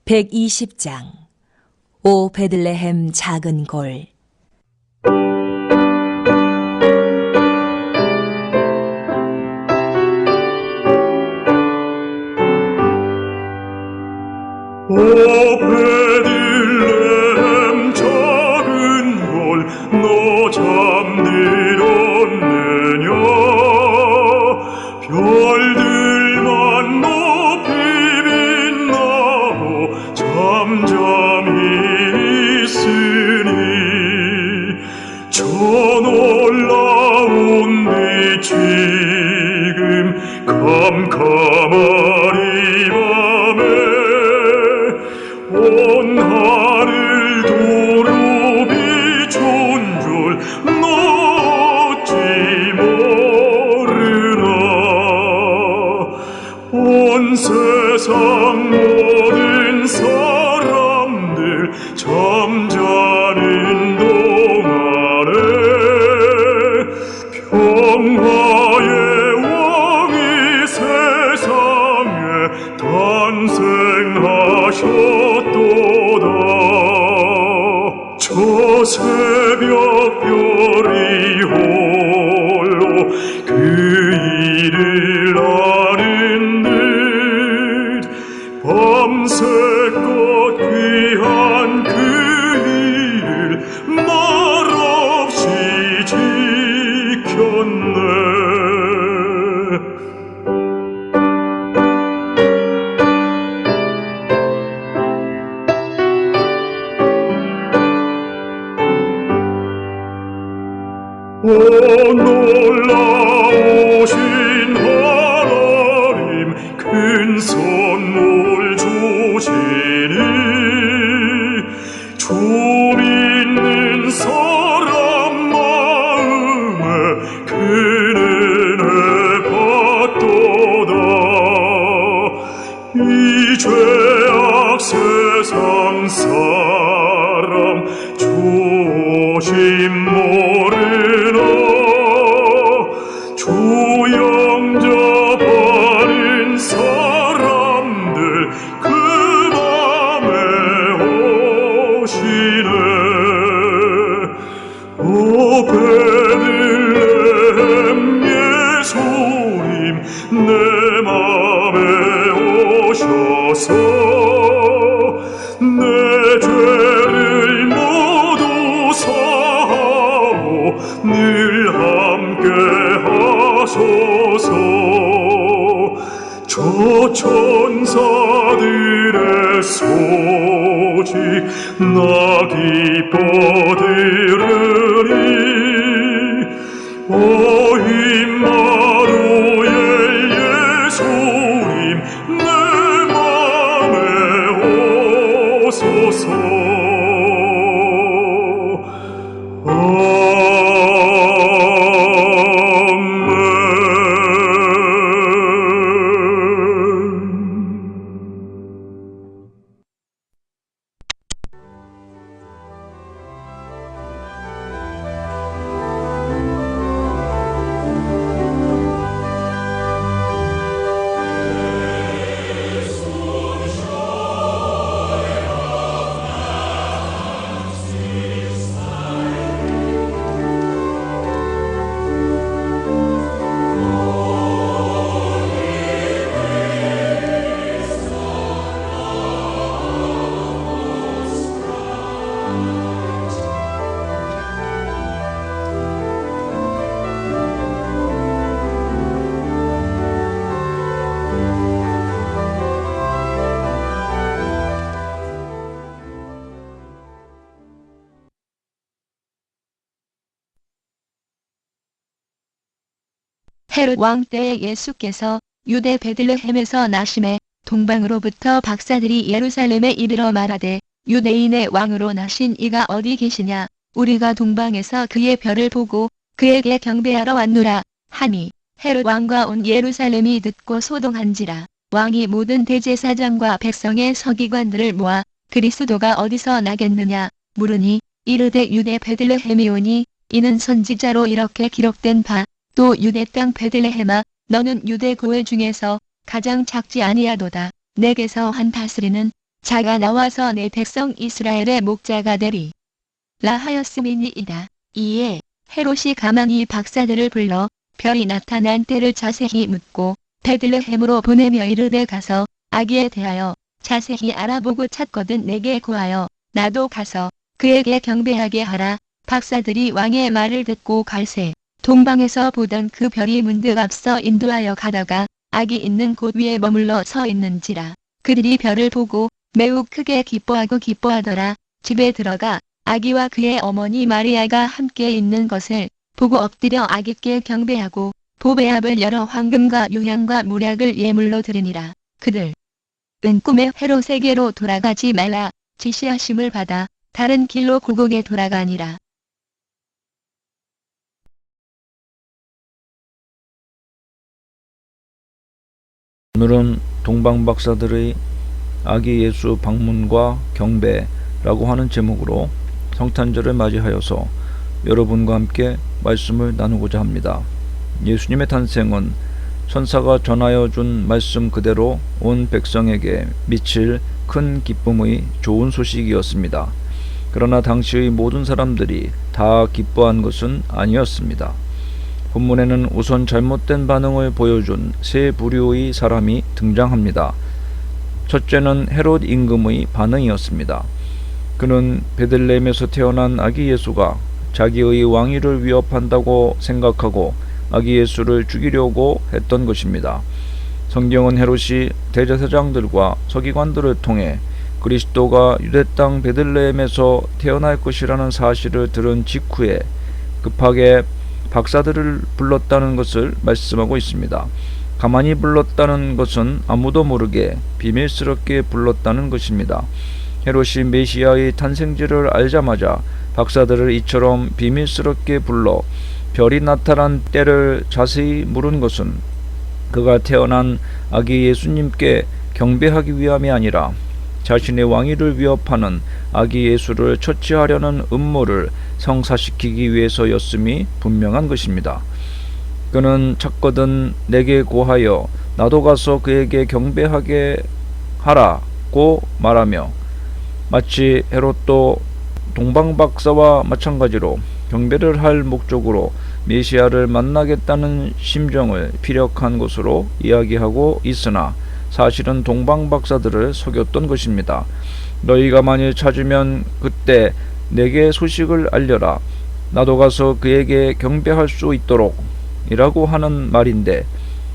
120장 오 베들레헴 작은 골. 오 베들레헴 작은 골, 너 잠들었느냐? 별들만 높이 빛나고 잠잠히 있으니 저 놀라운 빛 지금 캄캄하리 밤에 온 하늘 도로 비춘 줄 어찌 모르나. 온 세상 모든 사람들 잠자는 동안에 평화의 왕이 세상에 탄생하셨도다. 저 새벽별이 홀로 그 일을 아는 듯 밤새껏 귀한 그 일을 말없이 지켰네. 오 놀라우신 하나님, 큰 선물 주시니 주 믿는 사람 마음에 큰 은혜 받도다. 이 죄악 세상 사람 조심 모르나. 주 영접하는 사람들 그 맘에 오시네. 오 베들레헴 예수님, 내 맘에 오셔서 내 죄를 모두 사하고 늘 함께 하소서. 저 천사들의 소식 나 기뻐 들으니 오 임마누엘 예수님, 내 맘에 오소서. 헤롯 왕 때에 예수께서 유대 베들레헴에서 나심에 동방으로부터 박사들이 예루살렘에 이르러 말하되 유대인의 왕으로 나신 이가 어디 계시냐? 우리가 동방에서 그의 별을 보고 그에게 경배하러 왔노라 하니 헤롯 왕과 온 예루살렘이 듣고 소동한지라. 왕이 모든 대제사장과 백성의 서기관들을 모아 그리스도가 어디서 나겠느냐 물으니 이르되 유대 베들레헴이오니 이는 선지자로 이렇게 기록된 바 또 유대 땅 베들레헴아 너는 유대 고을 중에서 가장 작지 아니하도다. 내게서 한 다스리는 자가 나와서 내 백성 이스라엘의 목자가 되리. 라 하였음이니이다. 이에 헤롯이 가만히 박사들을 불러 별이 나타난 때를 자세히 묻고 베들레헴으로 보내며 이르되 가서 아기에 대하여 자세히 알아보고 찾거든 내게 고하여 나도 가서 그에게 경배하게 하라. 박사들이 왕의 말을 듣고 갈새 동방에서 보던 그 별이 문득 앞서 인도하여 가다가 아기 있는 곳 위에 머물러 서 있는지라. 그들이 별을 보고 매우 크게 기뻐하더라. 집에 들어가 아기와 그의 어머니 마리아가 함께 있는 것을 보고 엎드려 아기께 경배하고 보배압을 열어 황금과 유향과 물약을 예물로 드리니라. 그들은 꿈에 헤롯에게로 돌아가지 말라 지시하심을 받아 다른 길로 고국에 돌아가니라. 오늘은 동방박사들의 아기 예수 방문과 경배라고 하는 제목으로 성탄절을 맞이하여서 여러분과 함께 말씀을 나누고자 합니다. 예수님의 탄생은 천사가 전하여 준 말씀 그대로 온 백성에게 미칠 큰 기쁨의 좋은 소식이었습니다. 그러나 당시의 모든 사람들이 다 기뻐한 것은 아니었습니다. 본문에는 우선 잘못된 반응을 보여준 세 부류의 사람이 등장합니다. 첫째는 헤롯 임금의 반응이었습니다. 그는 베들레헴에서 태어난 아기 예수가 자기의 왕위를 위협한다고 생각하고 아기 예수를 죽이려고 했던 것입니다. 성경은 헤롯이 대제사장들과 서기관들을 통해 그리스도가 유대 땅 베들레헴에서 태어날 것이라는 사실을 들은 직후에 급하게 박사들을 불렀다는 것을 말씀하고 있습니다. 가만히 불렀다는 것은 아무도 모르게 비밀스럽게 불렀다는 것입니다. 헤롯이 메시아의 탄생지를 알자마자 박사들을 이처럼 비밀스럽게 불러 별이 나타난 때를 자세히 물은 것은 그가 태어난 아기 예수님께 경배하기 위함이 아니라 자신의 왕위를 위협하는 아기 예수를 처치하려는 음모를 성사시키기 위해서였음이 분명한 것입니다. 그는 찾거든 내게 고하여 나도 가서 그에게 경배하게 하라고 말하며 마치 헤롯도 동방박사와 마찬가지로 경배를 할 목적으로 메시아를 만나겠다는 심정을 피력한 것으로 이야기하고 있으나 사실은 동방박사들을 속였던 것입니다. 너희가 만일 찾으면 그때 내게 소식을 알려라. 나도 가서 그에게 경배할 수 있도록 이라고 하는 말인데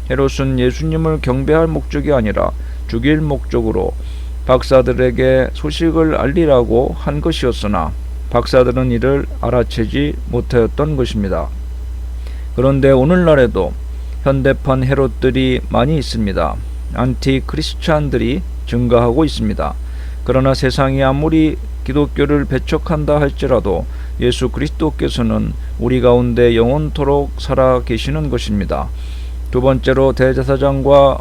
헤롯은 예수님을 경배할 목적이 아니라 죽일 목적으로 박사들에게 소식을 알리라고 한 것이었으나 박사들은 이를 알아채지 못하였던 것입니다. 그런데 오늘날에도 현대판 헤롯들이 많이 있습니다. 안티 크리스찬들이 증가하고 있습니다. 그러나 세상이 아무리 기독교를 배척한다 할지라도 예수 그리스도께서는 우리 가운데 영원토록 살아 계시는 것입니다. 두 번째로 대제사장과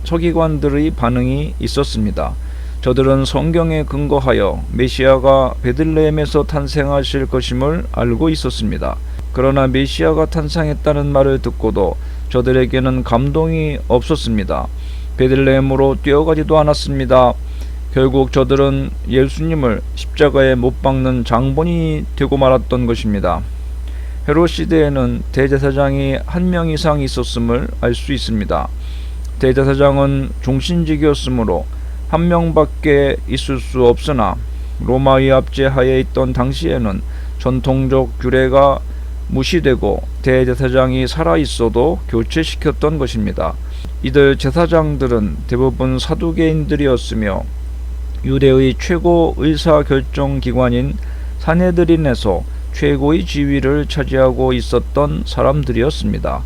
서기관들의 반응이 있었습니다. 저들은 성경에 근거하여 메시아가 베들레헴에서 탄생하실 것임을 알고 있었습니다. 그러나 메시아가 탄생했다는 말을 듣고도 저들에게는 감동이 없었습니다. 베들레헴으로 뛰어가지도 않았습니다. 결국 저들은 예수님을 십자가에 못 박는 장본인이 되고 말았던 것입니다. 헤롯 시대에는 대제사장이 한 명 이상 있었음을 알 수 있습니다. 대제사장은 종신직이었으므로 한 명밖에 있을 수 없으나 로마의 압제하에 있던 당시에는 전통적 규례가 무시되고 대제사장이 살아있어도 교체시켰던 것입니다. 이들 제사장들은 대부분 사두개인들이었으며 유대의 최고 의사결정기관인 산헤드린에서 최고의 지위를 차지하고 있었던 사람들이었습니다.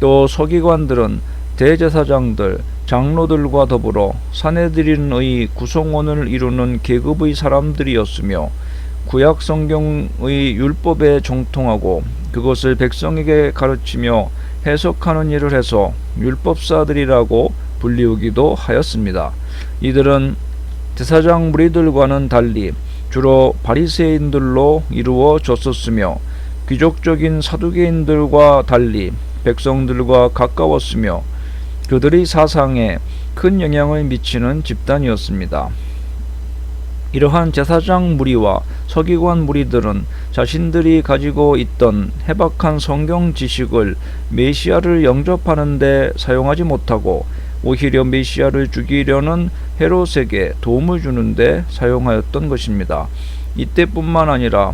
또 서기관들은 대제사장들, 장로들과 더불어 산헤드린의 구성원을 이루는 계급의 사람들이었으며 구약 성경의 율법에 정통하고 그것을 백성에게 가르치며 해석하는 일을 해서 율법사들이라고 불리우기도 하였습니다. 이들은 제사장 무리들과는 달리 주로 바리새인들로 이루어졌었으며 귀족적인 사두개인들과 달리 백성들과 가까웠으며 그들의 사상에 큰 영향을 미치는 집단이었습니다. 이러한 제사장 무리와 서기관 무리들은 자신들이 가지고 있던 해박한 성경 지식을 메시아를 영접하는 데 사용하지 못하고 오히려 메시아를 죽이려는 헤롯에게 도움을 주는 데 사용하였던 것입니다. 이때뿐만 아니라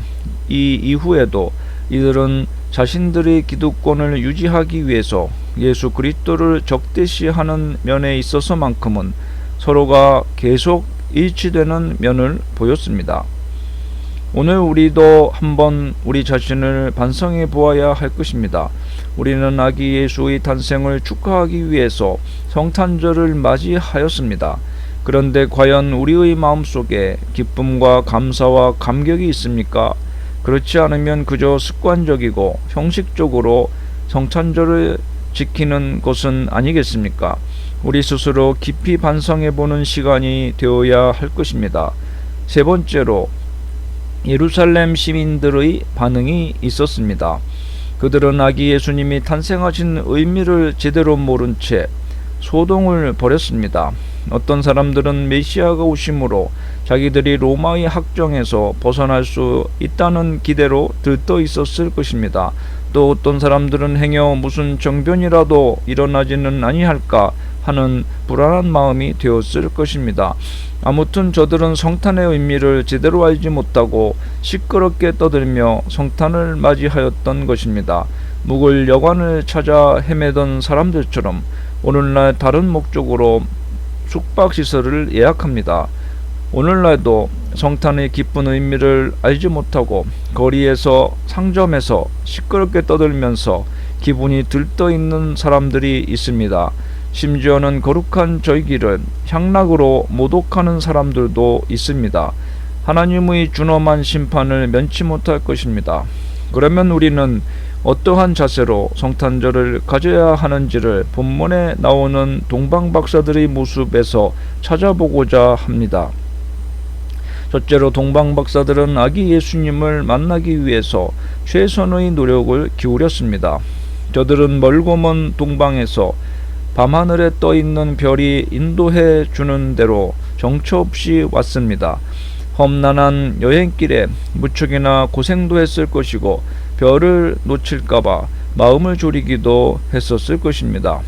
이 이후에도 이들은 자신들의 기득권을 유지하기 위해서 예수 그리스도를 적대시하는 면에 있어서만큼은 서로가 계속 일치되는 면을 보였습니다. 오늘 우리도 한번 우리 자신을 반성해 보아야 할 것입니다. 우리는 아기 예수의 탄생을 축하하기 위해서 성탄절을 맞이하였습니다. 그런데 과연 우리의 마음속에 기쁨과 감사와 감격이 있습니까? 그렇지 않으면 그저 습관적이고 형식적으로 성탄절을 지키는 것은 아니겠습니까? 우리 스스로 깊이 반성해보는 시간이 되어야 할 것입니다. 세 번째로 예루살렘 시민들의 반응이 있었습니다. 그들은 아기 예수님이 탄생하신 의미를 제대로 모른 채 소동을 벌였습니다. 어떤 사람들은 메시아가 오심으로 자기들이 로마의 학정에서 벗어날 수 있다는 기대로 들떠 있었을 것입니다. 또 어떤 사람들은 행여 무슨 정변이라도 일어나지는 아니할까 하는 불안한 마음이 되었을 것입니다. 아무튼 저들은 성탄의 의미를 제대로 알지 못하고 시끄럽게 떠들며 성탄을 맞이하였던 것입니다. 묵을 여관을 찾아 헤매던 사람들처럼 오늘날 다른 목적으로 숙박시설을 예약합니다. 오늘날도 성탄의 기쁜 의미를 알지 못하고 거리에서 상점에서 시끄럽게 떠들면서 기분이 들떠있는 사람들이 있습니다. 심지어는 거룩한 절기를 향락으로 모독하는 사람들도 있습니다. 하나님의 준엄한 심판을 면치 못할 것입니다. 그러면 우리는 어떠한 자세로 성탄절을 가져야 하는지를 본문에 나오는 동방박사들의 모습에서 찾아보고자 합니다. 첫째로 동방박사들은 아기 예수님을 만나기 위해서 최선의 노력을 기울였습니다. 저들은 멀고 먼 동방에서 밤하늘에 떠있는 별이 인도해 주는 대로 정처 없이 왔습니다. 험난한 여행길에 무척이나 고생도 했을 것이고 별을 놓칠까봐 마음을 졸이기도 했었을 것입니다.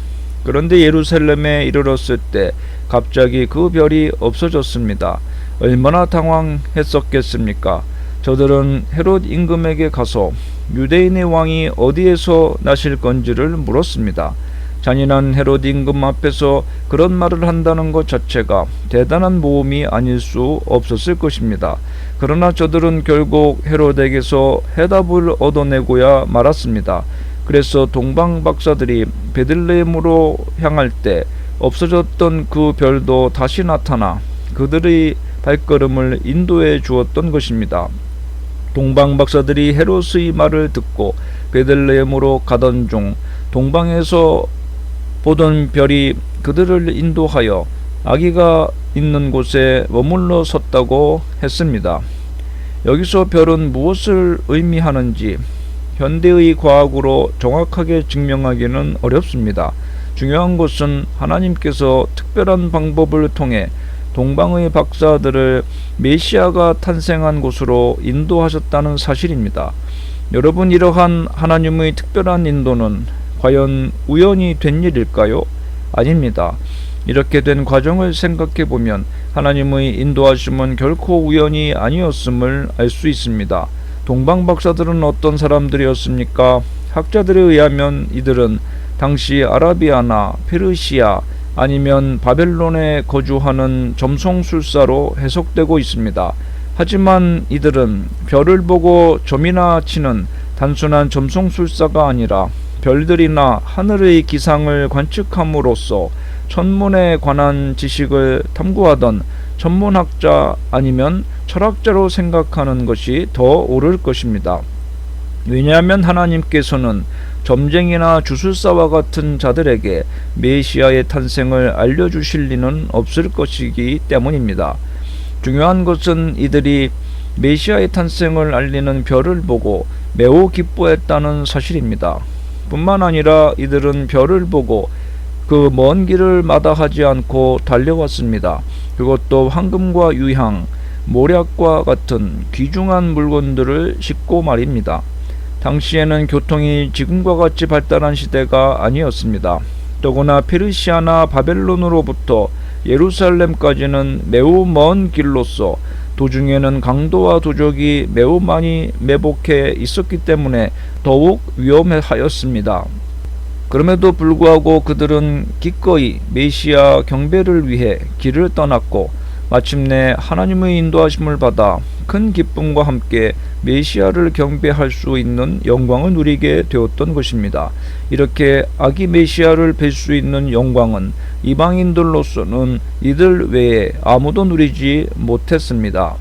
그런데 예루살렘에 이르렀을 때 갑자기 그 별이 없어졌습니다. 얼마나 당황했었겠습니까? 저들은 헤롯 임금에게 가서 유대인의 왕이 어디에서 나실 건지를 물었습니다. 잔인한 헤롯 임금 앞에서 그런 말을 한다는 것 자체가 대단한 모험이 아닐 수 없었을 것입니다. 그러나 저들은 결국 헤롯에게서 해답을 얻어내고야 말았습니다. 그래서 동방박사들이 베들레헴으로 향할 때 없어졌던 그 별도 다시 나타나 그들의 발걸음을 인도해 주었던 것입니다. 동방박사들이 헤롯의 말을 듣고 베들레헴으로 가던 중 동방에서 보던 별이 그들을 인도하여 아기가 있는 곳에 머물러 섰다고 했습니다. 여기서 별은 무엇을 의미하는지 현대의 과학으로 정확하게 증명하기는 어렵습니다. 중요한 것은 하나님께서 특별한 방법을 통해 동방의 박사들을 메시아가 탄생한 곳으로 인도하셨다는 사실입니다. 여러분, 이러한 하나님의 특별한 인도는 과연 우연히 된 일일까요? 아닙니다. 이렇게 된 과정을 생각해 보면 하나님의 인도하심은 결코 우연이 아니었음을 알 수 있습니다. 동방박사들은 어떤 사람들이었습니까? 학자들에 의하면 이들은 당시 아라비아나 페르시아 아니면 바벨론에 거주하는 점성술사로 해석되고 있습니다. 하지만 이들은 별을 보고 점이나 치는 단순한 점성술사가 아니라 별들이나 하늘의 기상을 관측함으로써 천문에 관한 지식을 탐구하던 천문학자 아니면 철학자로 생각하는 것이 더 옳을 것입니다. 왜냐하면 하나님께서는 점쟁이나 주술사와 같은 자들에게 메시아의 탄생을 알려주실 리는 없을 것이기 때문입니다. 중요한 것은 이들이 메시아의 탄생을 알리는 별을 보고 매우 기뻐했다는 사실입니다. 뿐만 아니라 이들은 별을 보고 그 먼 길을 마다하지 않고 달려왔습니다. 그것도 황금과 유향, 모략과 같은 귀중한 물건들을 싣고 말입니다. 당시에는 교통이 지금과 같이 발달한 시대가 아니었습니다. 더구나 페르시아나 바벨론으로부터 예루살렘까지는 매우 먼 길로서 도중에는 강도와 도적이 매우 많이 매복해 있었기 때문에 더욱 위험하였습니다. 그럼에도 불구하고 그들은 기꺼이 메시아 경배를 위해 길을 떠났고 마침내 하나님의 인도하심을 받아 큰 기쁨과 함께 메시아를 경배할 수 있는 영광을 누리게 되었던 것입니다. 이렇게 아기 메시아를 뵐 수 있는 영광은 이방인들로서는 이들 외에 아무도 누리지 못했습니다.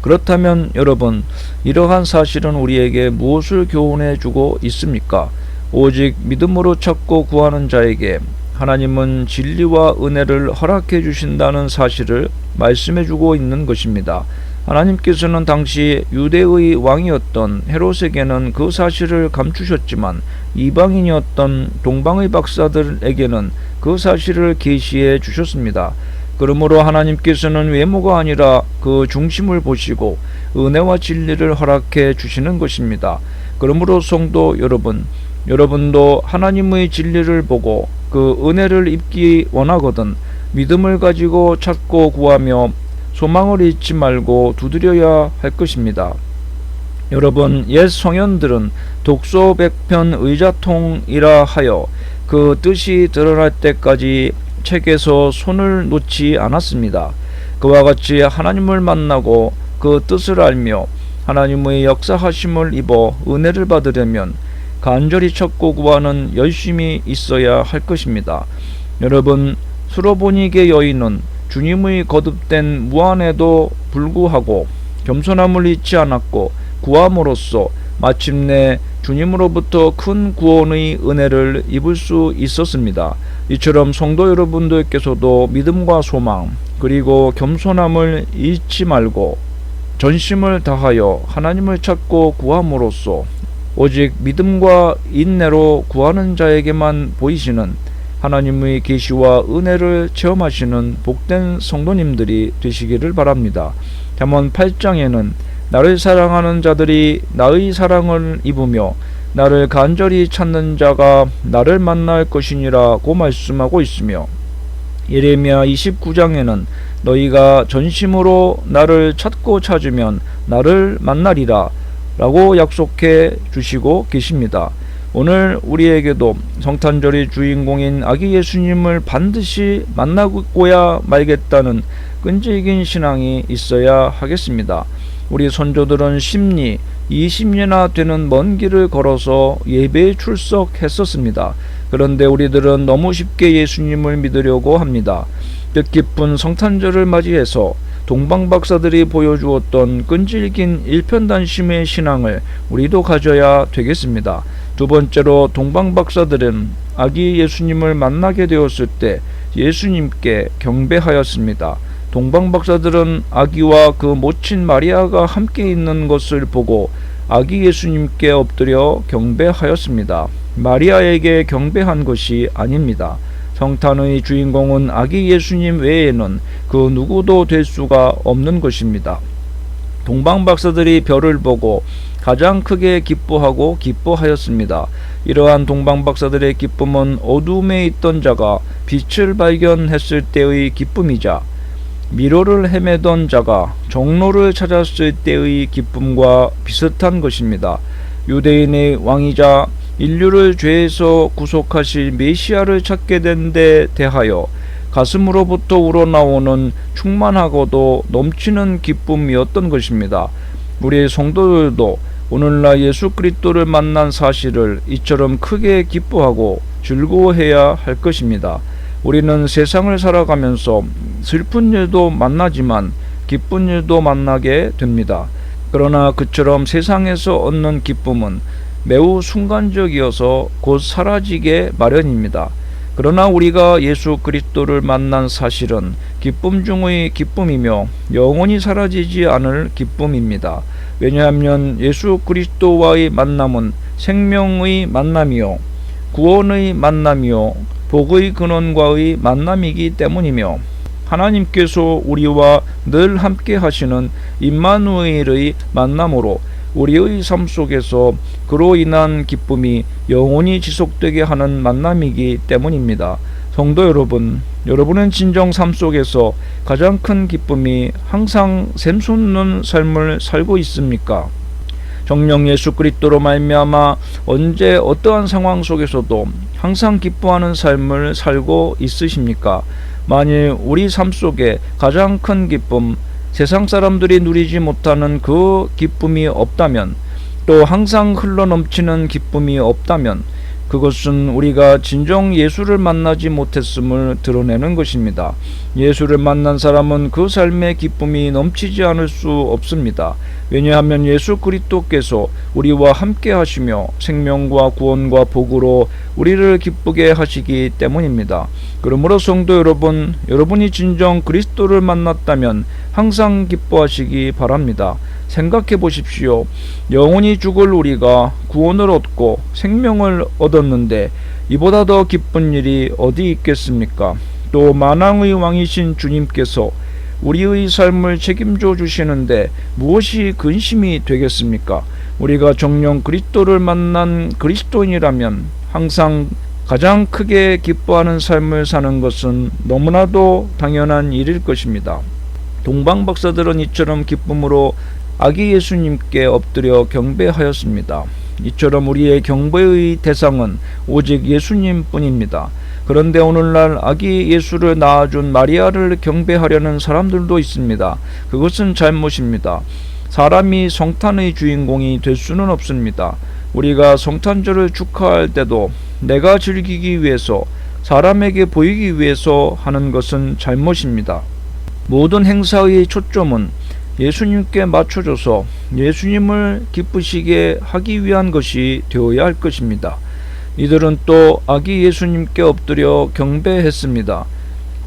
그렇다면 여러분, 이러한 사실은 우리에게 무엇을 교훈해 주고 있습니까? 오직 믿음으로 찾고 구하는 자에게 하나님은 진리와 은혜를 허락해 주신다는 사실을 말씀해 주고 있는 것입니다. 하나님께서는 당시 유대의 왕이었던 헤롯에게는 그 사실을 감추셨지만 이방인이었던 동방의 박사들에게는 그 사실을 계시해 주셨습니다. 그러므로 하나님께서는 외모가 아니라 그 중심을 보시고 은혜와 진리를 허락해 주시는 것입니다. 그러므로 성도 여러분, 여러분도 하나님의 진리를 보고 그 은혜를 입기 원하거든 믿음을 가지고 찾고 구하며 소망을 잃지 말고 두드려야 할 것입니다. 여러분, 옛 성현들은 독소 100편 의자통이라 하여 그 뜻이 드러날 때까지 책에서 손을 놓지 않았습니다. 그와 같이 하나님을 만나고 그 뜻을 알며 하나님의 역사하심을 입어 은혜를 받으려면 간절히 찾고 구하는 열심이 있어야 할 것입니다. 여러분, 수로보니게 여인은 주님의 거듭된 무한에도 불구하고 겸손함을 잊지 않았고 구함으로써 마침내 주님으로부터 큰 구원의 은혜를 입을 수 있었습니다. 이처럼 성도 여러분들께서도 믿음과 소망 그리고 겸손함을 잊지 말고 전심을 다하여 하나님을 찾고 구함으로써 오직 믿음과 인내로 구하는 자에게만 보이시는 하나님의 계시와 은혜를 체험하시는 복된 성도님들이 되시기를 바랍니다. 잠언 8장에는 나를 사랑하는 자들이 나의 사랑을 입으며 나를 간절히 찾는 자가 나를 만날 것이니라고 말씀하고 있으며 예레미야 29장에는 너희가 전심으로 나를 찾고 찾으면 나를 만나리라 라고 약속해 주시고 계십니다. 오늘 우리에게도 성탄절의 주인공인 아기 예수님을 반드시 만나고야 말겠다는 끈질긴 신앙이 있어야 하겠습니다. 우리 선조들은 10리, 20리나 되는 먼 길을 걸어서 예배에 출석했었습니다. 그런데 우리들은 너무 쉽게 예수님을 믿으려고 합니다. 뜻깊은 성탄절을 맞이해서 동방박사들이 보여주었던 끈질긴 일편단심의 신앙을 우리도 가져야 되겠습니다. 두 번째로 동방박사들은 아기 예수님을 만나게 되었을 때 예수님께 경배하였습니다. 동방박사들은 아기와 그 모친 마리아가 함께 있는 것을 보고 아기 예수님께 엎드려 경배하였습니다. 마리아에게 경배한 것이 아닙니다. 성탄의 주인공은 아기 예수님 외에는 그 누구도 될 수가 없는 것입니다. 동방박사들이 별을 보고 가장 크게 기뻐하고 기뻐하였습니다. 이러한 동방박사들의 기쁨은 어둠에 있던 자가 빛을 발견했을 때의 기쁨이자 미로를 헤매던 자가 정로를 찾았을 때의 기쁨과 비슷한 것입니다. 유대인의 왕이자 인류를 죄에서 구속하실 메시아를 찾게 된 데 대하여 가슴으로부터 우러나오는 충만하고도 넘치는 기쁨이었던 것입니다. 우리의 성도들도 오늘날 예수 그리스도를 만난 사실을 이처럼 크게 기뻐하고 즐거워해야 할 것입니다. 우리는 세상을 살아가면서 슬픈 일도 만나지만 기쁜 일도 만나게 됩니다. 그러나 그처럼 세상에서 얻는 기쁨은 매우 순간적이어서 곧 사라지게 마련입니다. 그러나 우리가 예수 그리스도를 만난 사실은 기쁨 중의 기쁨이며 영원히 사라지지 않을 기쁨입니다. 왜냐하면 예수 그리스도와의 만남은 생명의 만남이요 구원의 만남이요 복의 근원과의 만남이기 때문이며 하나님께서 우리와 늘 함께 하시는 임마누엘의 만남으로 우리의 삶 속에서 그로 인한 기쁨이 영원히 지속되게 하는 만남이기 때문입니다. 성도 여러분, 여러분은 진정 삶 속에서 가장 큰 기쁨이 항상 샘솟는 삶을 살고 있습니까? 정령 예수 그리스도로 말미암아 언제 어떠한 상황 속에서도 항상 기뻐하는 삶을 살고 있으십니까? 만일 우리 삶 속에 가장 큰 기쁨, 세상 사람들이 누리지 못하는 그 기쁨이 없다면, 또 항상 흘러넘치는 기쁨이 없다면 그것은 우리가 진정 예수를 만나지 못했음을 드러내는 것입니다. 예수를 만난 사람은 그 삶의 기쁨이 넘치지 않을 수 없습니다. 왜냐하면 예수 그리스도께서 우리와 함께 하시며 생명과 구원과 복으로 우리를 기쁘게 하시기 때문입니다. 그러므로 성도 여러분, 여러분이 진정 그리스도를 만났다면 항상 기뻐하시기 바랍니다. 생각해 보십시오. 영원히 죽을 우리가 구원을 얻고 생명을 얻었는데 이보다 더 기쁜 일이 어디 있겠습니까? 또 만왕의 왕이신 주님께서 우리의 삶을 책임져 주시는데 무엇이 근심이 되겠습니까? 우리가 정령 그리스도를 만난 그리스도인이라면 항상 가장 크게 기뻐하는 삶을 사는 것은 너무나도 당연한 일일 것입니다. 동방 박사들은 이처럼 기쁨으로 아기 예수님께 엎드려 경배하였습니다. 이처럼 우리의 경배의 대상은 오직 예수님 뿐입니다. 그런데 오늘날 아기 예수를 낳아준 마리아를 경배하려는 사람들도 있습니다. 그것은 잘못입니다. 사람이 성탄의 주인공이 될 수는 없습니다. 우리가 성탄절을 축하할 때도 내가 즐기기 위해서, 사람에게 보이기 위해서 하는 것은 잘못입니다. 모든 행사의 초점은 예수님께 맞춰줘서 예수님을 기쁘시게 하기 위한 것이 되어야 할 것입니다. 이들은 또 아기 예수님께 엎드려 경배했습니다.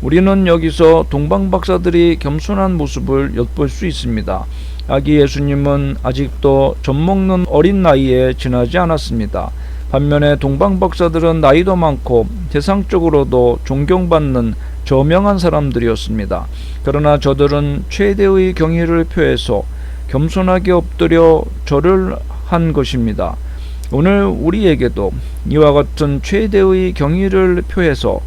우리는 여기서 동방박사들이 겸손한 모습을 엿볼 수 있습니다. 아기 예수님은 아직도 젖먹는 어린 나이에 지나지 않았습니다. 반면에 동방박사들은 나이도 많고 세상적으로도 존경받는 저명한 사람들이었습니다. 그러나 저들은 최대의 경의를 표해서 겸손하게 엎드려 절을 한 것입니다. 오늘 우리에게도 이와 같은 최대의 경의를 표해서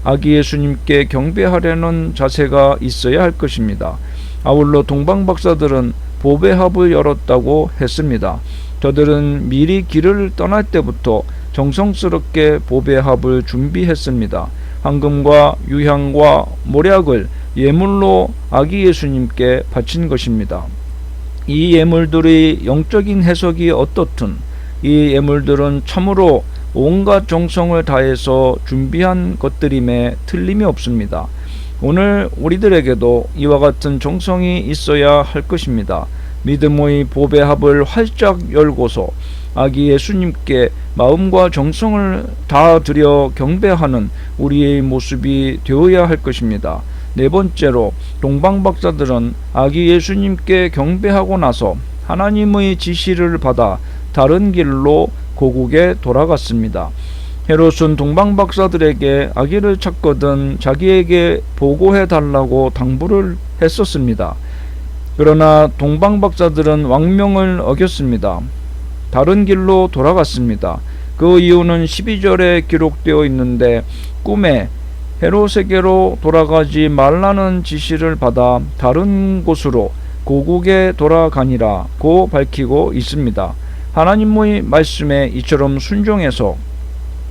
아기 예수님께 경배하려는 자세가 있어야 할 것입니다. 아울러 동방박사들은 보배합을 열었다고 했습니다. 저들은 미리 길을 떠날 때부터 정성스럽게 보배합을 준비했습니다. 황금과 유향과 모략을 예물로 아기 예수님께 바친 것입니다. 이 예물들의 영적인 해석이 어떻든 이 예물들은 참으로 온갖 정성을 다해서 준비한 것들임에 틀림이 없습니다. 오늘 우리들에게도 이와 같은 정성이 있어야 할 것입니다. 믿음의 보배합을 활짝 열고서 아기 예수님께 마음과 정성을 다 드려 경배하는 우리의 모습이 되어야 할 것입니다. 네 번째로 동방박사들은 아기 예수님께 경배하고 나서 하나님의 지시를 받아 다른 길로 고국에 돌아갔습니다. 헤롯은 동방박사들에게 아기를 찾거든 자기에게 보고해 달라고 당부를 했었습니다. 그러나 동방박사들은 왕명을 어겼습니다. 다른 길로 돌아갔습니다. 그 이유는 12절에 기록되어 있는데 꿈에 헤롯에게로 돌아가지 말라는 지시를 받아 다른 곳으로 고국에 돌아가니라고 밝히고 있습니다. 하나님의 말씀에 이처럼 순종해서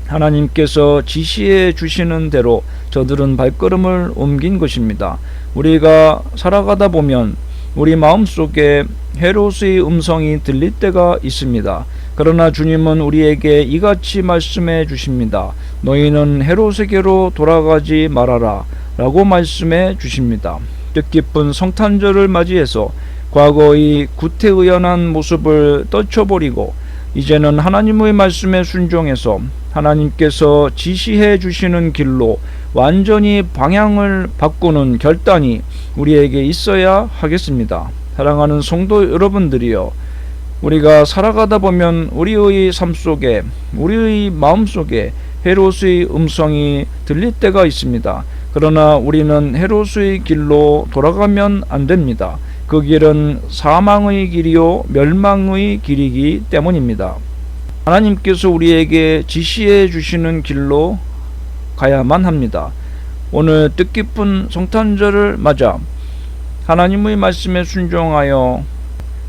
하나님께서 지시해 주시는 대로 저들은 발걸음을 옮긴 것입니다. 우리가 살아가다 보면 우리 마음속에 헤롯의 음성이 들릴 때가 있습니다. 그러나 주님은 우리에게 이같이 말씀해 주십니다. 너희는 헤롯에게로 돌아가지 말아라 라고 말씀해 주십니다. 뜻깊은 성탄절을 맞이해서 과거의 구태의연한 모습을 떨쳐버리고 이제는 하나님의 말씀에 순종해서 하나님께서 지시해 주시는 길로 완전히 방향을 바꾸는 결단이 우리에게 있어야 하겠습니다. 사랑하는 성도 여러분들이여, 우리가 살아가다 보면 우리의 삶 속에, 우리의 마음 속에 헤롯의 음성이 들릴 때가 있습니다. 그러나 우리는 헤롯의 길로 돌아가면 안 됩니다. 그 길은 사망의 길이요 멸망의 길이기 때문입니다. 하나님께서 우리에게 지시해 주시는 길로 가야만 합니다. 오늘 뜻깊은 성탄절을 맞아 하나님의 말씀에 순종하여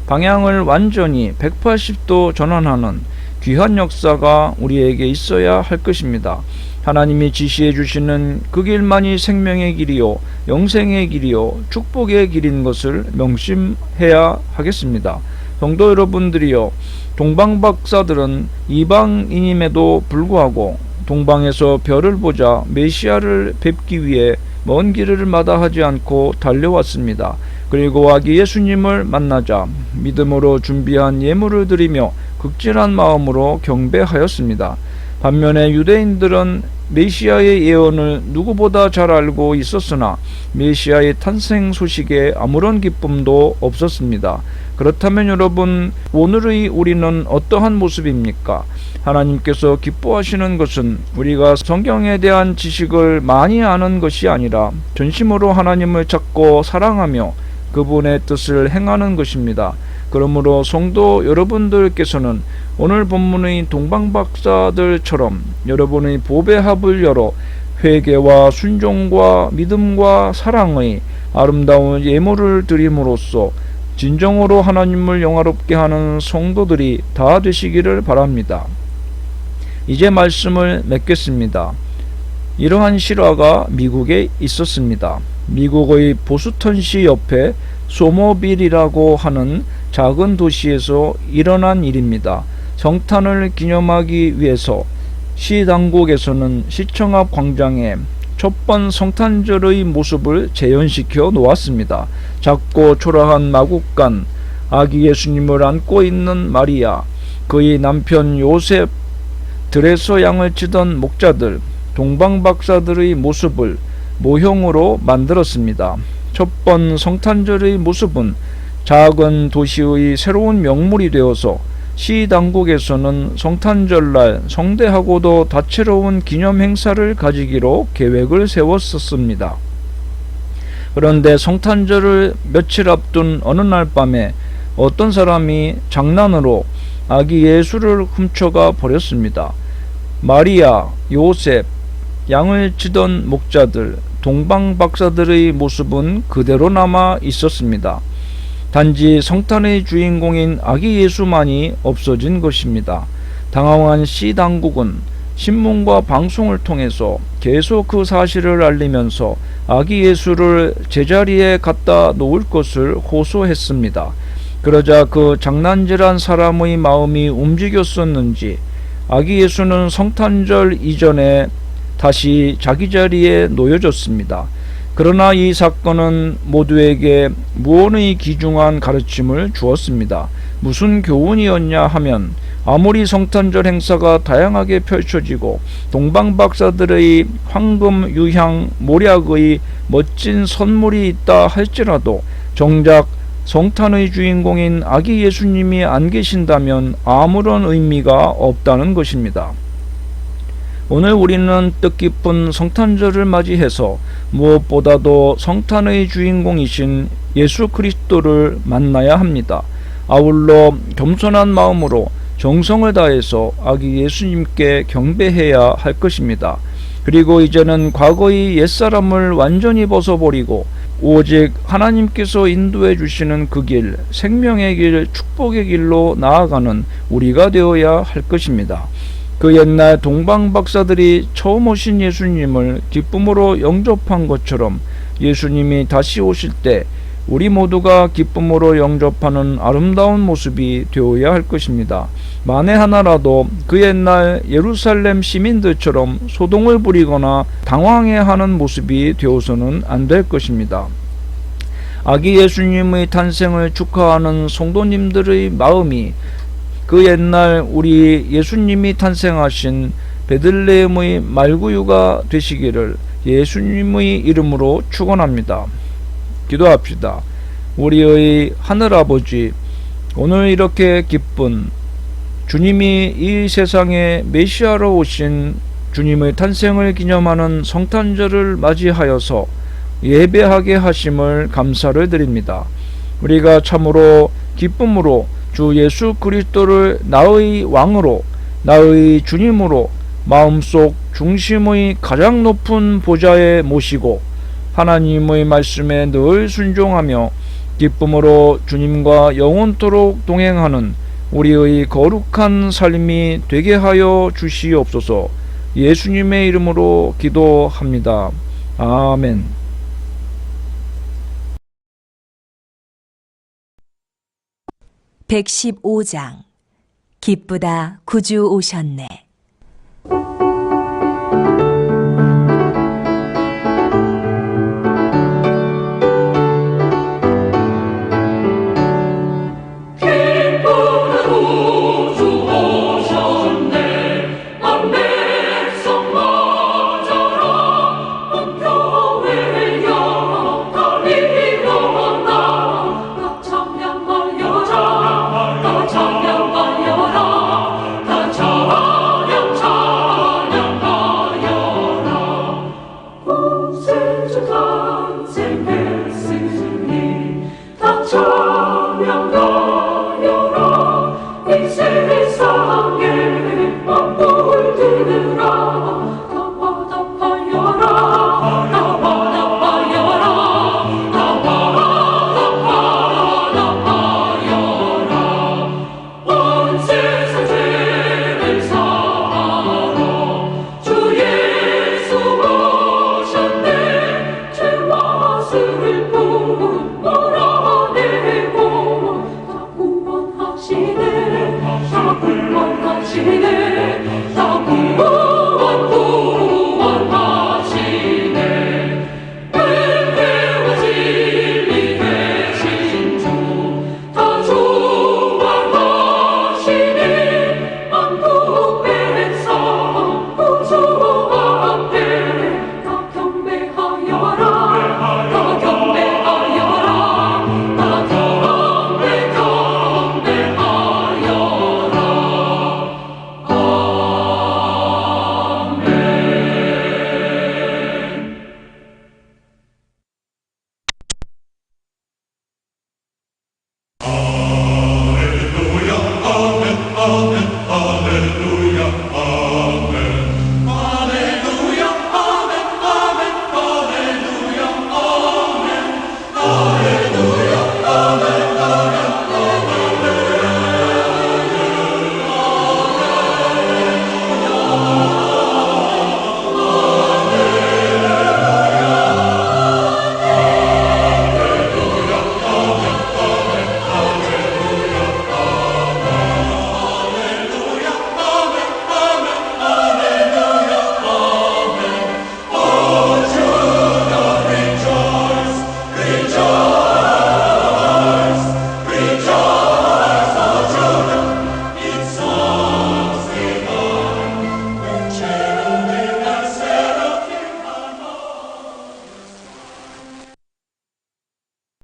방향을 완전히 180도 전환하는 귀한 역사가 우리에게 있어야 할 것입니다. 하나님이 지시해 주시는 그 길만이 생명의 길이요 영생의 길이요 축복의 길인 것을 명심해야 하겠습니다. 성도 여러분들이요, 동방박사들은 이방인임에도 불구하고 동방에서 별을 보자 메시아를 뵙기 위해 먼 길을 마다하지 않고 달려왔습니다. 그리고 아기 예수님을 만나자 믿음으로 준비한 예물을 드리며 극진한 마음으로 경배하였습니다. 반면에 유대인들은 메시아의 예언을 누구보다 잘 알고 있었으나 메시아의 탄생 소식에 아무런 기쁨도 없었습니다. 그렇다면 여러분, 오늘의 우리는 어떠한 모습입니까? 하나님께서 기뻐하시는 것은 우리가 성경에 대한 지식을 많이 아는 것이 아니라 전심으로 하나님을 찾고 사랑하며 그분의 뜻을 행하는 것입니다. 그러므로 성도 여러분들께서는 오늘 본문의 동방박사들처럼 여러분의 보배 합을 열어 회개와 순종과 믿음과 사랑의 아름다운 예물을 드림으로써 진정으로 하나님을 영화롭게 하는 성도들이 다 되시기를 바랍니다. 이제 말씀을 맺겠습니다. 이러한 실화가 미국에 있었습니다. 미국의 보스턴시 옆에 소모빌이라고 하는 작은 도시에서 일어난 일입니다. 성탄을 기념하기 위해서 시 당국에서는 시청 앞 광장에 첫 번 성탄절의 모습을 재현시켜 놓았습니다. 작고 초라한 마국간, 아기 예수님을 안고 있는 마리아, 그의 남편 요셉, 들에서 양을 치던 목자들, 동방박사들의 모습을 모형으로 만들었습니다. 첫 번 성탄절의 모습은 작은 도시의 새로운 명물이 되어서 시 당국에서는 성탄절날 성대하고도 다채로운 기념 행사를 가지기로 계획을 세웠었습니다. 그런데 성탄절을 며칠 앞둔 어느 날 밤에 어떤 사람이 장난으로 아기 예수를 훔쳐가 버렸습니다. 마리아, 요셉, 양을 치던 목자들, 동방박사들의 모습은 그대로 남아 있었습니다. 단지 성탄의 주인공인 아기 예수만이 없어진 것입니다. 당황한 시 당국은 신문과 방송을 통해서 계속 그 사실을 알리면서 아기 예수를 제자리에 갖다 놓을 것을 호소했습니다. 그러자 그 장난질한 사람의 마음이 움직였었는지 아기 예수는 성탄절 이전에 다시 자기 자리에 놓여졌습니다. 그러나 이 사건은 모두에게 무언의 귀중한 가르침을 주었습니다. 무슨 교훈이었냐 하면 아무리 성탄절 행사가 다양하게 펼쳐지고 동방박사들의 황금, 유향, 모략의 멋진 선물이 있다 할지라도 정작 성탄의 주인공인 아기 예수님이 안 계신다면 아무런 의미가 없다는 것입니다. 오늘 우리는 뜻깊은 성탄절을 맞이해서 무엇보다도 성탄의 주인공이신 예수 그리스도를 만나야 합니다. 아울러 겸손한 마음으로 정성을 다해서 아기 예수님께 경배해야 할 것입니다. 그리고 이제는 과거의 옛사람을 완전히 벗어버리고 오직 하나님께서 인도해 주시는 그 길, 생명의 길, 축복의 길로 나아가는 우리가 되어야 할 것입니다. 그 옛날 동방박사들이 처음 오신 예수님을 기쁨으로 영접한 것처럼 예수님이 다시 오실 때 우리 모두가 기쁨으로 영접하는 아름다운 모습이 되어야 할 것입니다. 만에 하나라도 그 옛날 예루살렘 시민들처럼 소동을 부리거나 당황해하는 모습이 되어서는 안 될 것입니다. 아기 예수님의 탄생을 축하하는 성도님들의 마음이 그 옛날 우리 예수님이 탄생하신 베들레헴의 말구유가 되시기를 예수님의 이름으로 축원합니다. 기도합시다. 우리의 하늘아버지, 오늘 이렇게 기쁜 주님이 이 세상에 메시아로 오신 주님의 탄생을 기념하는 성탄절을 맞이하여서 예배하게 하심을 감사를 드립니다. 우리가 참으로 기쁨으로 주 예수 그리스도를 나의 왕으로, 나의 주님으로 마음속 중심의 가장 높은 보좌에 모시고 하나님의 말씀에 늘 순종하며 기쁨으로 주님과 영원토록 동행하는 우리의 거룩한 삶이 되게 하여 주시옵소서. 예수님의 이름으로 기도합니다. 아멘. 115장 기쁘다 구주 오셨네.